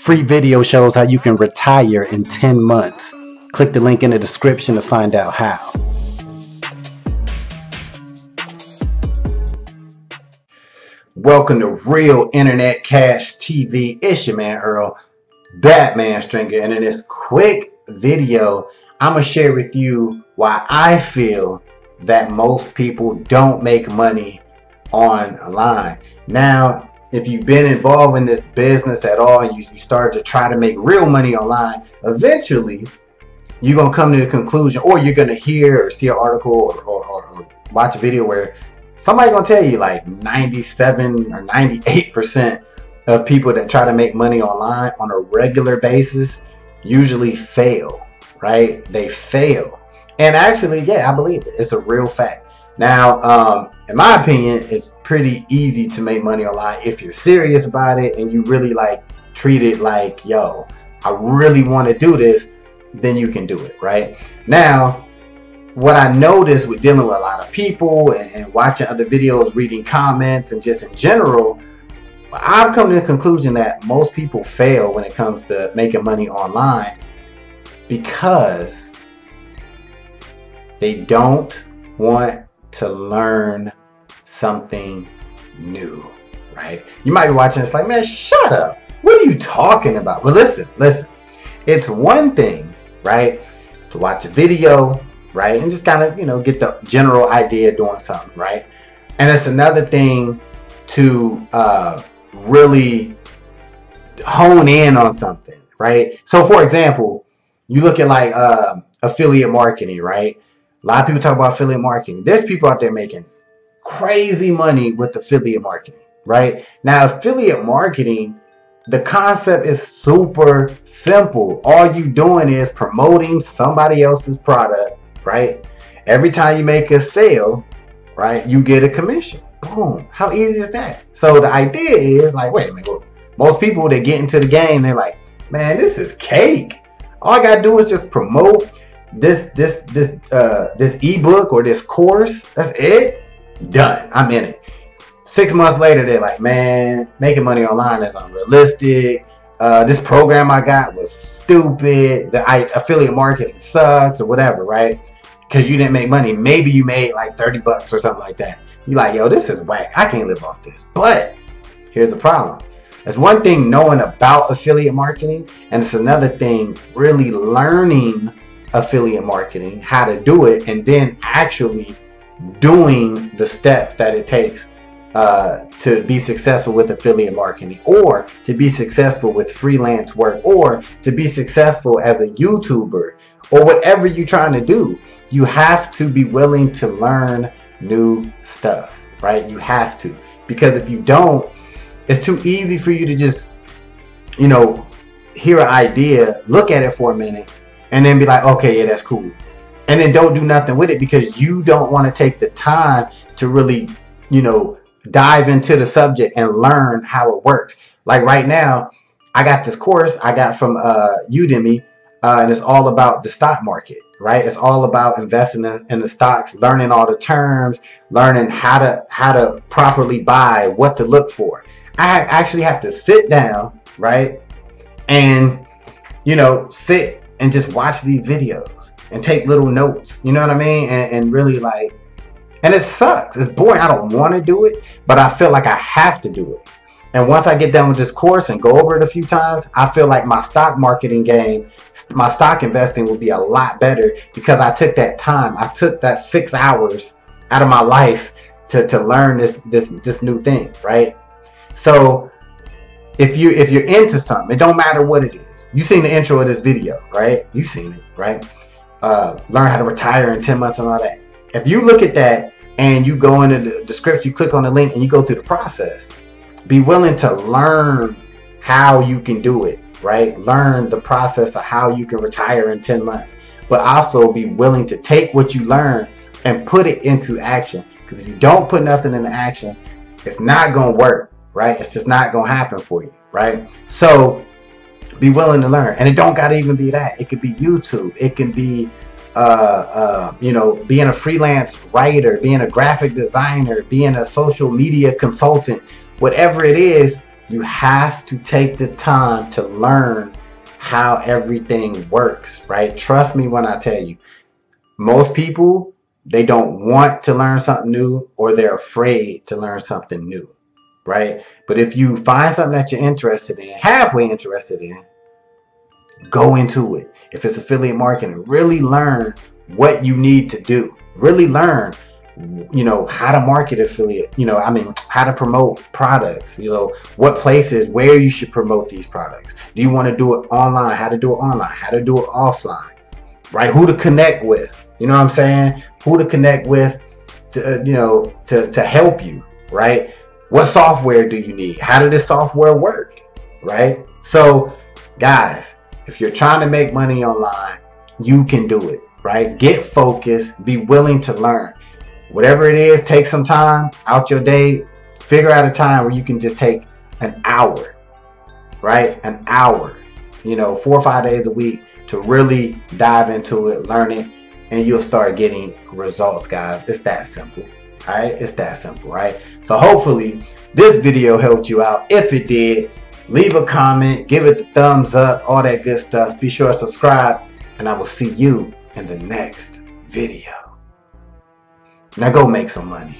Free video shows how you can retire in 10 months. Click the link in the description to find out how. Welcome to Real Internet Cash TV. It's your man Earl, Batman Stringer, and in this quick video, I'm going to share with you why I feel that most people don't make money online. Now, if you've been involved in this business at all and you started to try to make real money online, eventually you're going to come to the conclusion, or you're going to hear or see an article or watch a video where somebody's going to tell you like 97 or 98% of people that try to make money online on a regular basis usually fail, right? They fail. And actually, yeah, I believe it. It's a real fact. Now, in my opinion, it's pretty easy to make money online if you're serious about it and you really like treat it like, yo, I really want to do this, then you can do it, right? Now, what I noticed with dealing with a lot of people and watching other videos, reading comments, and just in general, I've come to the conclusion that most people fail when it comes to making money online because they don't want to learn something new, right? You might be watching this like, man, shut up. What are you talking about? Well, listen. It's one thing, right, to watch a video, right, and just kind of, you know, get the general idea of doing something, right? And it's another thing to really hone in on something, right? So, for example, you look at like affiliate marketing, right? A lot of people talk about affiliate marketing. There's people out there making crazy money with affiliate marketing, right? Now, affiliate marketing, the concept is super simple. All you doing is promoting somebody else's product, right? Every time you make a sale, right, you get a commission. Boom. How easy is that? So the idea is like, wait a minute. Most people that get into the game, they're like, man, this is cake. All I gotta do is just promote this ebook or this course. That's it. Done. I'm in it. 6 months later, they're like, man, making money online is unrealistic. This program I got was stupid. The affiliate marketing sucks or whatever, right? Because you didn't make money. Maybe you made like 30 bucks or something like that. You're like, yo, this is whack. I can't live off this. But here's the problem. It's one thing knowing about affiliate marketing, and it's another thing really learning affiliate marketing, how to do it, and then actually doing the steps that it takes to be successful with affiliate marketing, or to be successful with freelance work, or to be successful as a YouTuber, or whatever you're trying to do. You have to be willing to learn new stuff, right? You have to, because if you don't, it's too easy for you to just, you know, hear an idea, look at it for a minute, and then be like, okay, yeah, that's cool. And then don't do nothing with it because you don't want to take the time to really, you know, dive into the subject and learn how it works. Like right now, I got this course I got from Udemy, and it's all about the stock market, right? It's all about investing in the stocks, learning all the terms, learning how to properly buy, what to look for. I actually have to sit down, right, and, you know, sit and just watch these videos and take little notes, you know what I mean? And really like, and it sucks. It's boring. I don't want to do it, but I feel like I have to do it. And once I get done with this course and go over it a few times, I feel like my stock marketing game, my stock investing will be a lot better because I took that time. I took that 6 hours out of my life to learn this new thing, right? So if you're into something, it don't matter what it is. You seen the intro of this video, right? You seen it, right? Learn how to retire in 10 months and all that. If you look at that and you go into the description, you click on the link and you go through the process, be willing to learn how you can do it, right? Learn the process of how you can retire in 10 months, but also be willing to take what you learn and put it into action. Because if you don't put nothing into action, it's not going to work, right? It's just not going to happen for you, right? So be willing to learn. And it don't got to even be that. It could be YouTube. It can be you know, being a freelance writer, being a graphic designer, being a social media consultant, whatever it is, You have to take the time to learn how everything works, right? Trust me when I tell you, most people, they don't want to learn something new, or they're afraid to learn something new, right? But if you find something that you're interested in, halfway interested in, go into it. If it's affiliate marketing, really learn what you need to do. Really learn, you know, how to market affiliate, you know, I mean, how to promote products, you know, what places, where you should promote these products. Do you want to do it online? How to do it online? How to do it offline, right? Who to connect with, you know what I'm saying? Who to connect with to, you know, to help you, right? What software do you need? How did this software work, right? So guys, if you're trying to make money online, you can do it, right? Get focused, be willing to learn. Whatever it is, take some time out your day. Figure out a time where you can just take an hour, right? An hour, you know, 4 or 5 days a week to really dive into it, learn it, and you'll start getting results, guys. It's that simple, all right? It's that simple, right? So hopefully this video helped you out. If it did, leave a comment, give it the thumbs up, all that good stuff. Be sure to subscribe, and I will see you in the next video. Now go make some money.